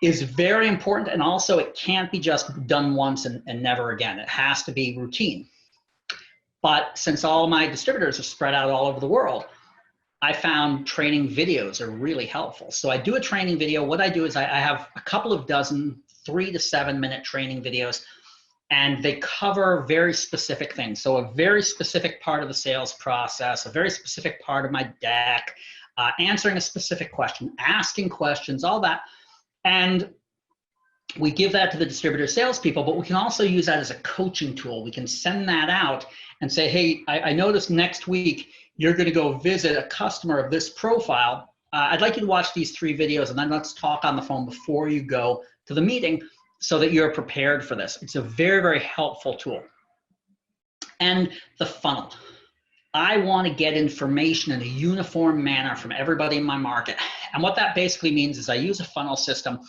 is very important, and also it can't be just done once and never again. It has to be routine. But since all my distributors are spread out all over the world, I found training videos are really helpful. So I do a training video. What I do is I have a couple of dozen 3 to 7 minute training videos, and they cover very specific things. So a very specific part of the sales process, a very specific part of my deck, answering a specific question, asking questions, all that. And we give that to the distributor salespeople, but we can also use that as a coaching tool. We can send that out and say, hey, I noticed next week you're going to go visit a customer of this profile. I'd like you to watch these 3 videos, and then let's talk on the phone before you go to the meeting so that you're prepared for this. It's a very, very helpful tool. And the funnel. I want to get information in a uniform manner from everybody in my market. And what that basically means is I use a funnel system.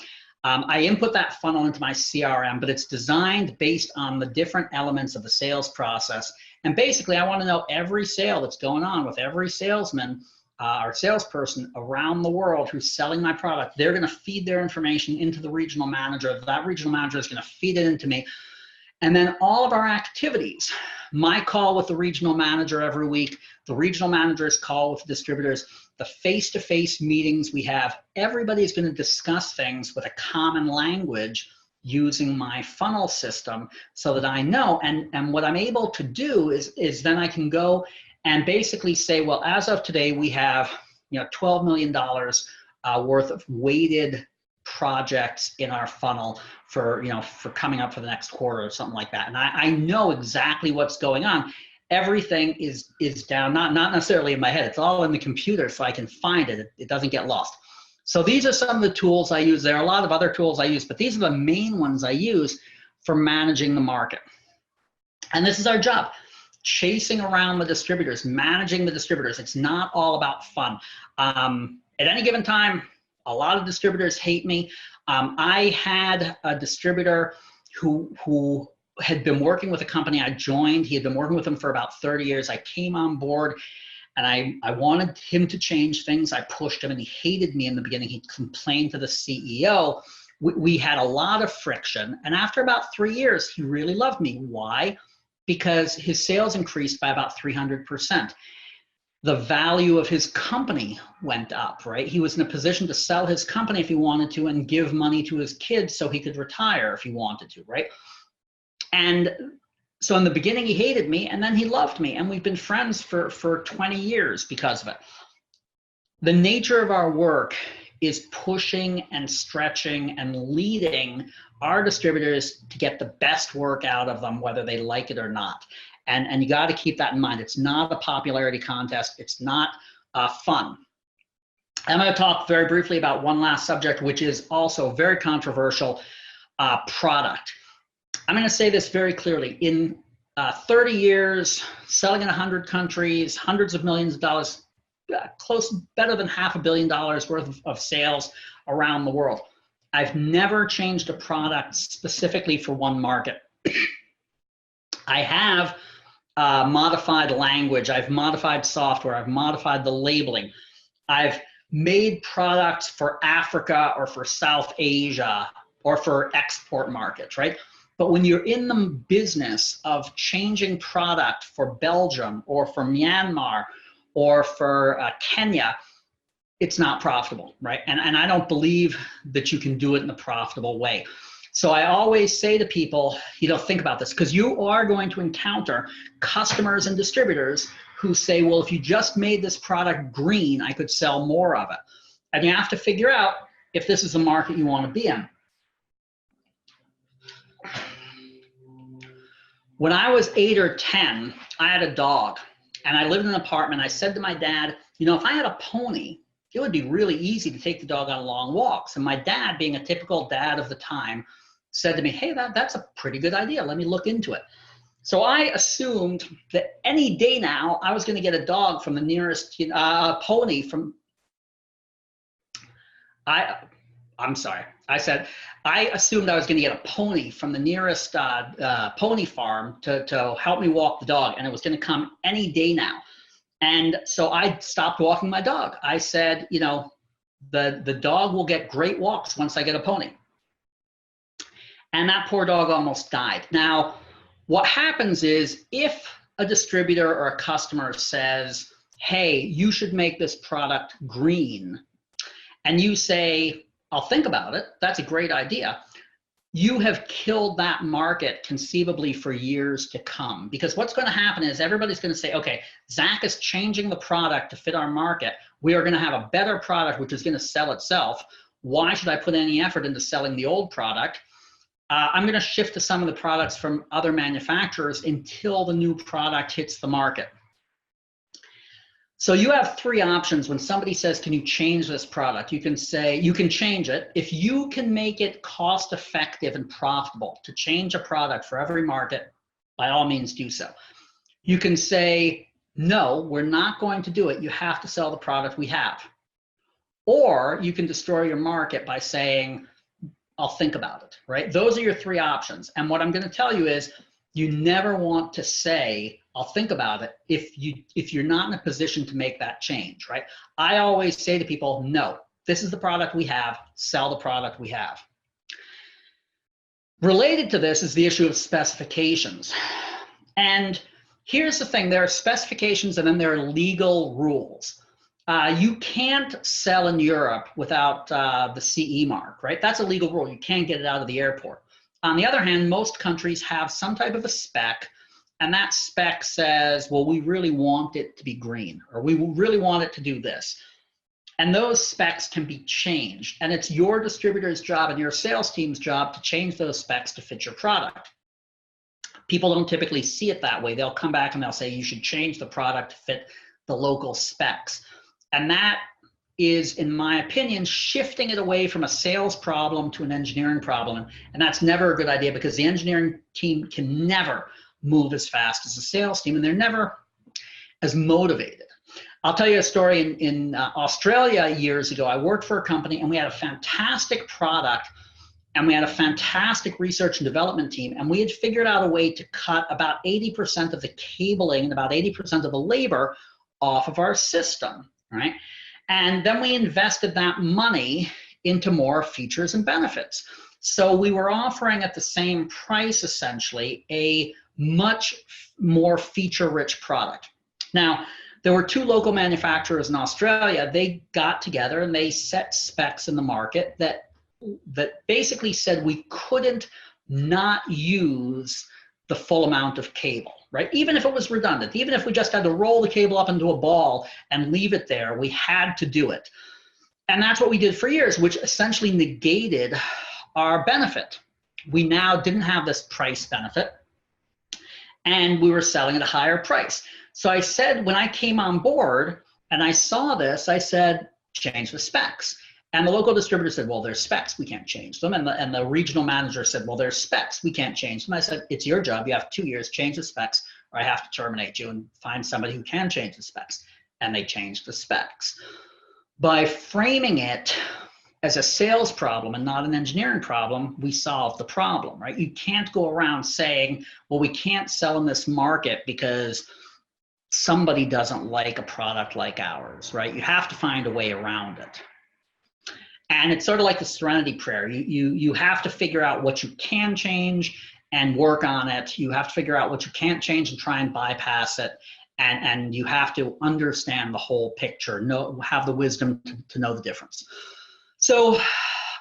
I input that funnel into my CRM, but it's designed based on the different elements of the sales process. And basically, I want to know every sale that's going on with every salesman or salesperson around the world who's selling my product. They're going to feed their information into the regional manager. That regional manager is going to feed it into me. And then all of our activities, my call with the regional manager every week, the regional manager's call with the distributors, the face-to-face meetings we have, everybody's going to discuss things with a common language using my funnel system so that I know. And what I'm able to do is then I can go and basically say, well, as of today, we have $12 million worth of weighted projects in our funnel for coming up for the next quarter or something like that. And I know exactly what's going on. Everything is down, not necessarily in my head. It's all in the computer, so I can find it. It doesn't get lost. So these are some of the tools I use. There are a lot of other tools I use, but these are the main ones I use for managing the market. And this is our job, chasing around the distributors, managing the distributors. It's not all about fun. At any given time, a lot of distributors hate me. I had a distributor who had been working with a company I joined. He had been working with them for about 30 years. I came on board and I wanted him to change things. I pushed him and he hated me in the beginning. He complained to the CEO. We had a lot of friction. And after about 3 years, he really loved me. Why? Because his sales increased by about 300%. The value of his company went up, right? He was in a position to sell his company if he wanted to and give money to his kids so he could retire if he wanted to, right? And so in the beginning, he hated me, and then he loved me, and we've been friends for 20 years because of it. The nature of our work is pushing and stretching and leading our distributors to get the best work out of them, whether they like it or not. And you got to keep that in mind. It's not a popularity contest. It's not fun. I'm going to talk very briefly about one last subject, which is also very controversial, product. I'm going to say this very clearly. In 30 years, selling in 100 countries, hundreds of millions of dollars, better than $500 million worth of sales around the world. I've never changed a product specifically for one market. I have modified language, I've modified software, I've modified the labeling. I've made products for Africa or for South Asia or for export markets, right? But when you're in the business of changing product for Belgium or for Myanmar or for Kenya, it's not profitable, right? And I don't believe that you can do it in a profitable way. So I always say to people, think about this, because you are going to encounter customers and distributors who say, well, if you just made this product green, I could sell more of it. And you have to figure out if this is the market you want to be in. When I was 8 or 10, I had a dog and I lived in an apartment. I said to my dad, if I had a pony, it would be really easy to take the dog on long walks. And my dad, being a typical dad of the time, said to me, hey, that's a pretty good idea. Let me look into it. So I assumed that any day now I was going to get a dog from the nearest pony from. I'm sorry. I said, I assumed I was going to get a pony from the nearest pony farm to help me walk the dog, and it was going to come any day now. And so I stopped walking my dog. I said, you know, the dog will get great walks once I get a pony. And that poor dog almost died. Now, what happens is if a distributor or a customer says, hey, you should make this product green, and you say, I'll think about it, that's a great idea, you have killed that market conceivably for years to come. Because what's going to happen is everybody's going to say, okay, Zach is changing the product to fit our market. We are going to have a better product which is going to sell itself. Why should I put any effort into selling the old product? I'm going to shift to some of the products from other manufacturers until the new product hits the market. So you have three options when somebody says, can you change this product? You can say, you can change it. If you can make it cost effective and profitable to change a product for every market, by all means do so. You can say, no, we're not going to do it. You have to sell the product we have. Or you can destroy your market by saying, I'll think about it, right? Those are your three options. And what I'm going to tell you is you never want to say, I'll think about it if you're not in a position to make that change, right? I always say to people, no, this is the product we have, sell the product we have. Related to this is the issue of specifications. And here's the thing, there are specifications and then there are legal rules. You can't sell in Europe without the CE mark, right? That's a legal rule. You can't get it out of the airport. On the other hand, most countries have some type of a spec, and that spec says, well, we really want it to be green, or we really want it to do this. And those specs can be changed, and it's your distributor's job and your sales team's job to change those specs to fit your product. People don't typically see it that way. They'll come back and they'll say, you should change the product to fit the local specs. And that is, in my opinion, shifting it away from a sales problem to an engineering problem. And that's never a good idea because the engineering team can never move as fast as the sales team, and they're never as motivated. I'll tell you a story. In Australia years ago, I worked for a company and we had a fantastic product and we had a fantastic research and development team, and we had figured out a way to cut about 80% of the cabling and about 80% of the labor off of our system, right? And then we invested that money into more features and benefits. So we were offering at the same price, essentially, a much more feature-rich product. Now, there were two local manufacturers in Australia. They got together and they set specs in the market that basically said we couldn't not use the full amount of cable, right? Even if it was redundant, even if we just had to roll the cable up into a ball and leave it there, we had to do it. And that's what we did for years, which essentially negated our benefit. We now didn't have this price benefit and we were selling at a higher price. So I said, when I came on board and I saw this, I said, change the specs. And the local distributor said, well, there's specs, we can't change them. And the regional manager said, well, there's specs, we can't change them. I said, it's your job, you have 2 years, change the specs, or I have to terminate you and find somebody who can change the specs. And they changed the specs. By framing it as a sales problem and not an engineering problem, we solved the problem, right? You can't go around saying, well, we can't sell in this market because somebody doesn't like a product like ours, right? You have to find a way around it. And it's sort of like the Serenity prayer. You have to figure out what you can change and work on it. You have to figure out what you can't change and try and bypass it. And you have to understand the whole picture, have the wisdom to know the difference. So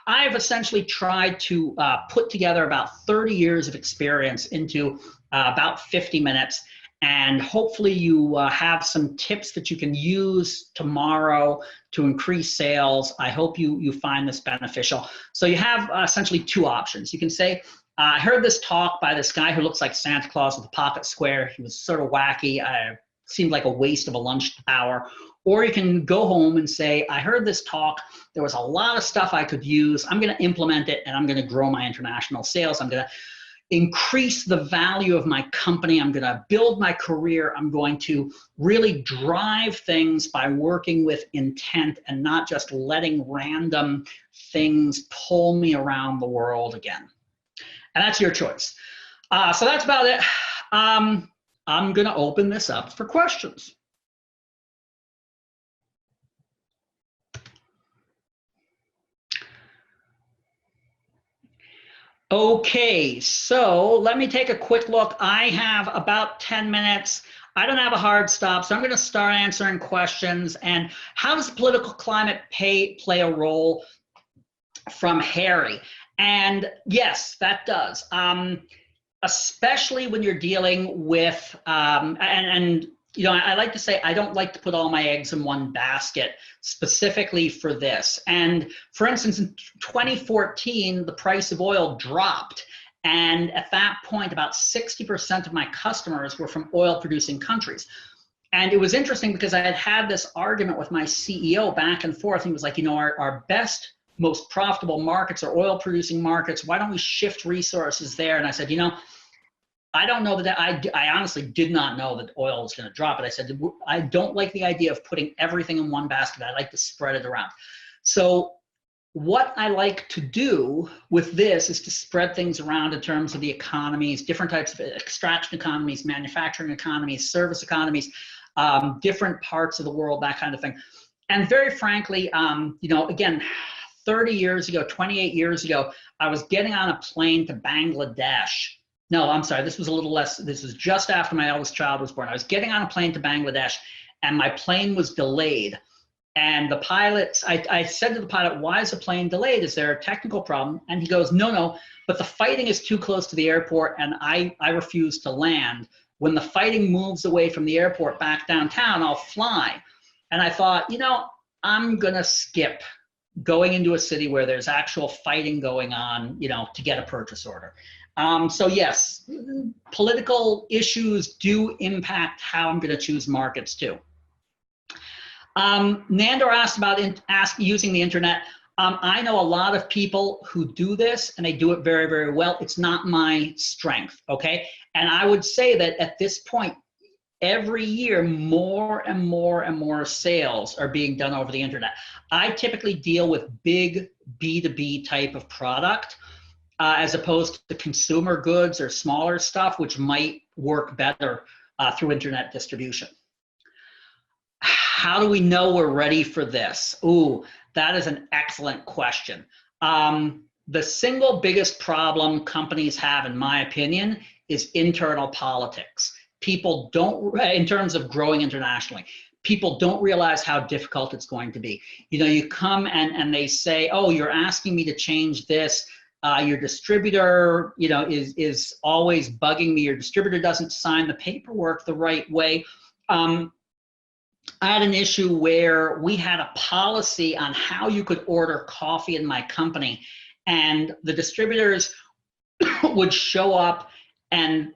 I've essentially tried to put together about 30 years of experience into about 50 minutes. And hopefully you have some tips that you can use tomorrow to increase sales. I hope you find this beneficial. So you have essentially two options. You can say, I heard this talk by this guy who looks like Santa Claus with a pocket square. He was sort of wacky. Seemed like a waste of a lunch hour. Or you can go home and say, I heard this talk. There was a lot of stuff I could use. I'm going to implement it and I'm going to grow my international sales. I'm going to increase the value of my company. I'm going to build my career. I'm going to really drive things by working with intent and not just letting random things pull me around the world again. And that's your choice. So that's about it. I'm going to open this up for questions. Okay, so let me take a quick look. I have about 10 minutes. I don't have a hard stop, so I'm going to start answering questions. And how does the political climate play a role from Harry? And yes, that does. Especially when you're dealing with, you know, I like to say I don't like to put all my eggs in one basket specifically for this. And for instance, in 2014, the price of oil dropped. And at that point, about 60% of my customers were from oil producing countries. And it was interesting because I had had this argument with my CEO back and forth. He was like, you know, our best, most profitable markets are oil producing markets. Why don't we shift resources there? And I said, you know, I don't know that I honestly did not know that oil was going to drop. But I said, I don't like the idea of putting everything in one basket. I like to spread it around. So what I like to do with this is to spread things around in terms of the economies, different types of extraction economies, manufacturing economies, service economies, different parts of the world, that kind of thing. And very frankly, you know, again, 30 years ago, 28 years ago, I was getting on a plane to Bangladesh. No, I'm sorry, this was a little less, this was just after my eldest child was born. I was getting on a plane to Bangladesh and my plane was delayed. And the pilot, I said to the pilot, why is the plane delayed? Is there a technical problem? And he goes, no, but the fighting is too close to the airport and I refuse to land. When the fighting moves away from the airport back downtown, I'll fly. And I thought, you know, I'm gonna skip going into a city where there's actual fighting going on, you know, to get a purchase order. So yes, political issues do impact how I'm going to choose markets too. Nandor asked about using the internet. I know a lot of people who do this and they do it very, very well. It's not my strength, okay? And I would say that at this point, every year, more and more and more sales are being done over the internet. I typically deal with big B2B type of product. As opposed to consumer goods or smaller stuff, which might work better through internet distribution. How do we know we're ready for this? Ooh, that is an excellent question. The single biggest problem companies have, in my opinion, is internal politics. People don't, in terms of growing internationally, people don't realize how difficult it's going to be. You know, you come and they say, oh, you're asking me to change this. Your distributor, you know, is always bugging me. Your distributor doesn't sign the paperwork the right way. I had an issue where we had a policy on how you could order coffee in my company, and the distributors would show up and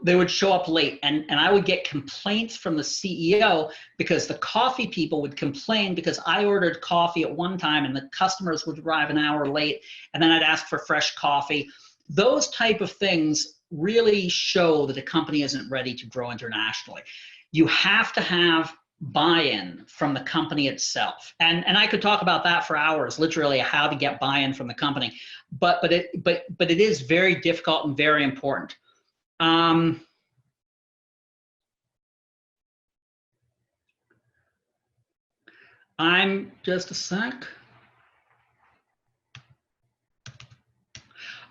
they would show up late, and I would get complaints from the CEO because the coffee people would complain because I ordered coffee at one time and the customers would arrive an hour late, and then I'd ask for fresh coffee. Those type of things really show that a company isn't ready to grow internationally. You have to have buy-in from the company itself, and I could talk about that for hours, literally how to get buy-in from the company, but it is very difficult and very important. I'm just a sec.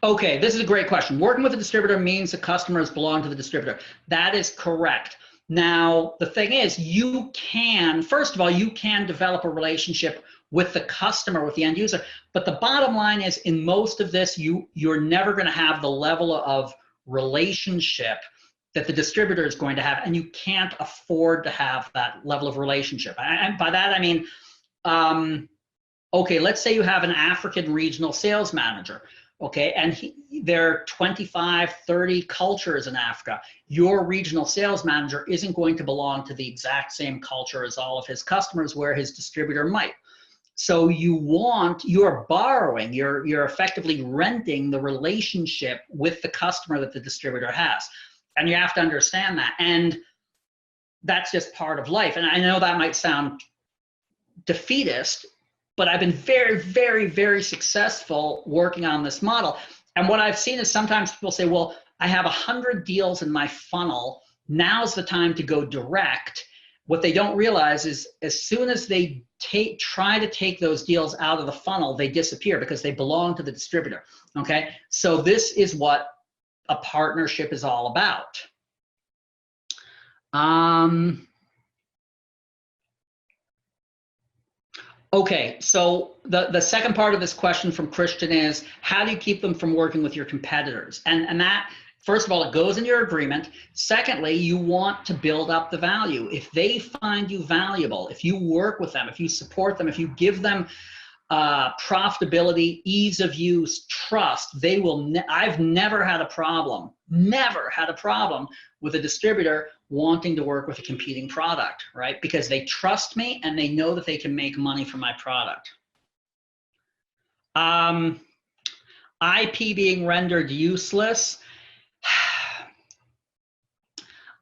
Okay, this is a great question. Working with a distributor means the customers belong to the distributor. That is correct. Now, the thing is, you can, first of all, you can develop a relationship with the customer, with the end user, but the bottom line is in most of this, you're never going to have the level of relationship that the distributor is going to have, and you can't afford to have that level of relationship. And by that, I mean, okay, let's say you have an African regional sales manager, okay, and there are 25, 30 cultures in Africa. Your regional sales manager isn't going to belong to the exact same culture as all of his customers, where his distributor might. So you're borrowing, you're effectively renting the relationship with the customer that the distributor has. And you have to understand that. And that's just part of life. And I know that might sound defeatist, but I've been very, very, very successful working on this model. And what I've seen is sometimes people say, well, I have 100 deals in my funnel. Now's the time to go direct. What they don't realize is as soon as they try to take those deals out of the funnel, they disappear because they belong to the distributor, okay? So this is what a partnership is all about. Okay, so the second part of this question from Christian is, how do you keep them from working with your competitors? And that, first of all, it goes in your agreement. Secondly, you want to build up the value. If they find you valuable, if you work with them, if you support them, if you give them profitability, ease of use, trust, they will, I've never had a problem with a distributor wanting to work with a competing product, right? Because they trust me and they know that they can make money from my product. IP being rendered useless.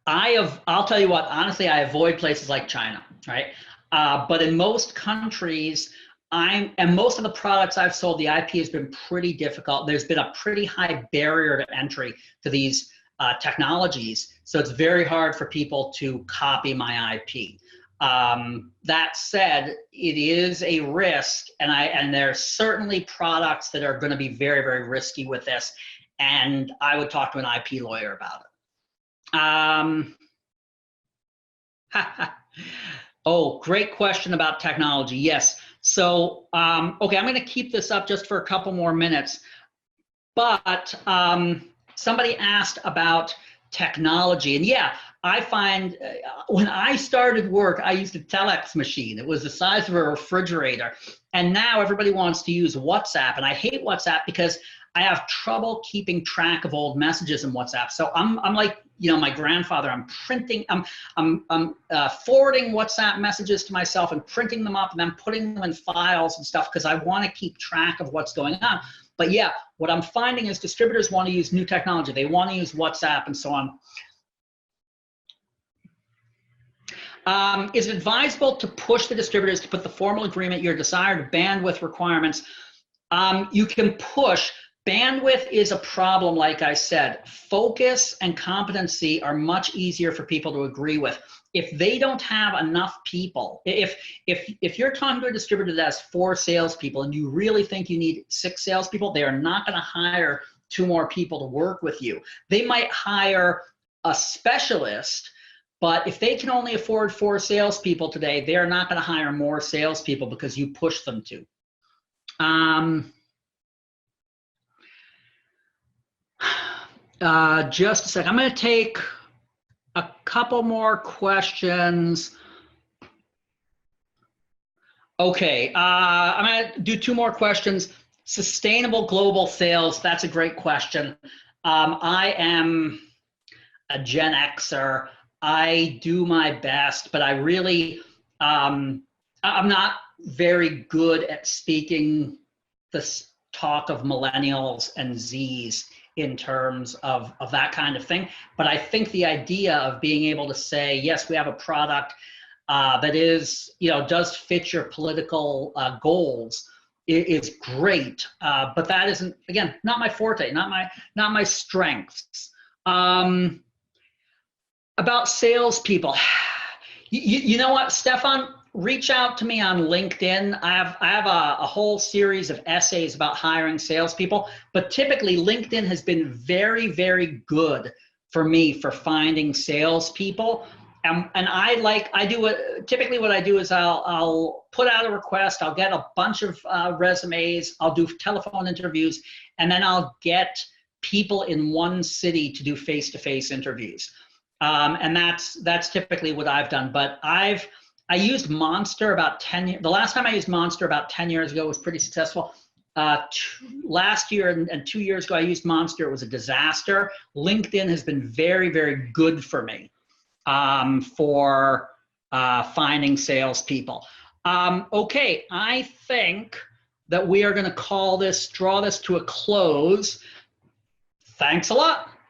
I'll tell you what, honestly, I avoid places like China, right? But in most countries, and most of the products I've sold, the IP has been pretty difficult. There's been a pretty high barrier to entry to these technologies. So it's very hard for people to copy my IP. That said, it is a risk, and there's certainly products that are going to be very, very risky with this. And I would talk to an IP lawyer about it. Oh, great question about technology. Yes. So, okay, I'm going to keep this up just for a couple more minutes. But somebody asked about technology. And yeah, I find when I started work, I used a telex machine. It was the size of a refrigerator. And now everybody wants to use WhatsApp. And I hate WhatsApp because I have trouble keeping track of old messages in WhatsApp. So I'm like, you know, my grandfather, I'm forwarding WhatsApp messages to myself and printing them up and then putting them in files and stuff because I want to keep track of what's going on. But yeah, what I'm finding is distributors want to use new technology. They want to use WhatsApp and so on. Is it advisable to push the distributors to put the formal agreement, your desired bandwidth requirements? You can push. Bandwidth is a problem, like I said. Focus and competency are much easier for people to agree with. If they don't have enough people, if you're talking to a distributor that has 4 salespeople and you really think you need 6 salespeople, they are not going to hire 2 more people to work with you. They might hire a specialist, but if they can only afford 4 salespeople today, they're not going to hire more salespeople because you push them to. Just a second. I'm going to take a couple more questions. Okay, I'm going to do 2 more questions. Sustainable global sales, that's a great question. I am a Gen Xer. I do my best, but I really, I'm not very good at speaking this talk of millennials and Zs in terms of that kind of thing. But I think the idea of being able to say, yes, we have a product that is, you know, does fit your political goals is great. But that isn't, again, not my forte, not my strengths. About salespeople, you know what, Stefan? Reach out to me on LinkedIn. I have a whole series of essays about hiring salespeople, but typically LinkedIn has been very, very good for me for finding salespeople. And typically what I do is I'll put out a request, I'll get a bunch of resumes, I'll do telephone interviews, and then I'll get people in one city to do face-to-face interviews. And that's typically what I've done. But I used Monster about 10 years. The last time I used Monster about 10 years ago was pretty successful. Last year and 2 years ago, I used Monster. It was a disaster. LinkedIn has been very, very good for me for finding salespeople. Okay, I think that we are going to draw this to a close. Thanks a lot.